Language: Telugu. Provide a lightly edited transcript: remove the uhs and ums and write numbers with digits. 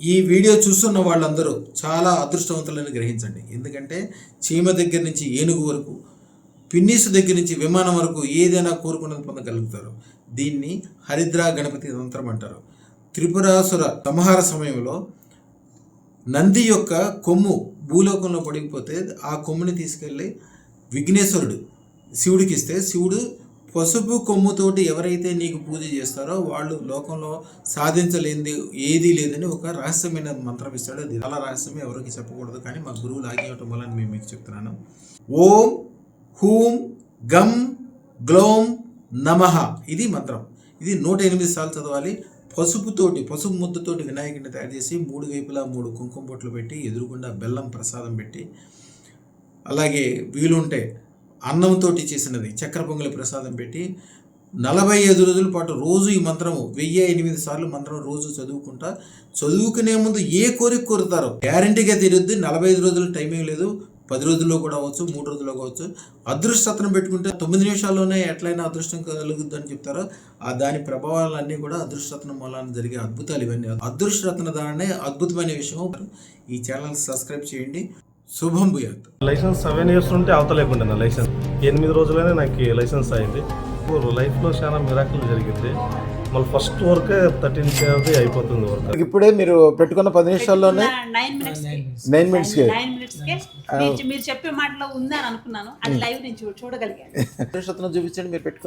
ఈ వీడియో చూస్తున్న వాళ్ళందరూ చాలా అదృష్టవంతులని గ్రహించండి. ఎందుకంటే చీమ దగ్గర నుంచి ఏనుగు వరకు, పిన్నీసు దగ్గర నుంచి విమానం వరకు ఏదైనా కోరుకున్నది పొందగలుగుతారు. దీన్ని హరిద్రా గణపతి తంత్రం అంటారు. త్రిపురాసుర సంహార సమయంలో నంది యొక్క కొమ్ము భూలోకంలో పడిపోతే ఆ కొమ్ముని తీసుకెళ్ళి విఘ్నేశ్వరుడు శివుడికి ఇస్తే, శివుడు పసుపు కొమ్ముతోటి ఎవరైతే నీకు పూజ చేస్తారో వాళ్ళు లోకంలో సాధించలేనిది ఏదీ లేదని ఒక రహస్యమైన మంత్రం ఇస్తాడు. అది చాలా రహస్యమే, ఎవరికి చెప్పకూడదు. కానీ మా గురువులు ఆగియటం వల్ల నేను మీకు చెప్తున్నాను. ఓం హూం గం గ్లోం నమః, ఇది మంత్రం. ఇది 108 సార్లు చదవాలి. పసుపు ముద్దతోటి వినాయకుడిని తయారు చేసి 3 వైపులా 3 కుంకుమ బొట్లు పెట్టి, ఎదురుగుండా బెల్లం ప్రసాదం పెట్టి, అలాగే వీలుంటే అన్నంతో చేసినది చక్కెర పొంగలి ప్రసాదం పెట్టి 45 రోజుల పాటు రోజు ఈ మంత్రము 1008 సార్లు మంత్రం రోజు చదువుకుంటా, చదువుకునే ముందు ఏ కోరిక కోరుతారో గ్యారంటీగా తీరుద్ది. 45 రోజులు టైమింగ్ లేదు, 10 రోజుల్లో కూడా అవ్వచ్చు, 3 రోజుల్లో కావచ్చు. అదృష్టరత్నం పెట్టుకుంటే 9 నిమిషాల్లోనే ఎట్లయినా అదృష్టం కలుగుద్దని చెప్తారో ఆ దాని ప్రభావాలన్నీ కూడా అదృష్టరత్నం మూలాన జరిగే అద్భుతాలు ఇవన్నీ. అదృష్టరత్న దానే అద్భుతమైన విషయం. ఈ ఛానల్ సబ్స్క్రైబ్ చేయండి. శుభం భూయాత్. లైసెన్స్ 7 years ఉంటే అవతలేకుండా నా లైసెన్స్ 8 రోజులనే నాకు లైసెన్స్ అయింది. లైఫ్లో చాలా మిరాకిల్ జరిగింది. మళ్ళీ ఫస్ట్ వర్కే 13 అయిపోతుంది వర్క్. ఇప్పుడే మీరు పెట్టుకున్న 10 నిమిషాల్లోనే 9 మినిట్స్కి మీరు చెప్పే మాటలో ఉందని అనుకున్నాను. అది లైవ్ నుంచి చూడగలిగాను. చూపించండి మీరు పెట్టుకున్న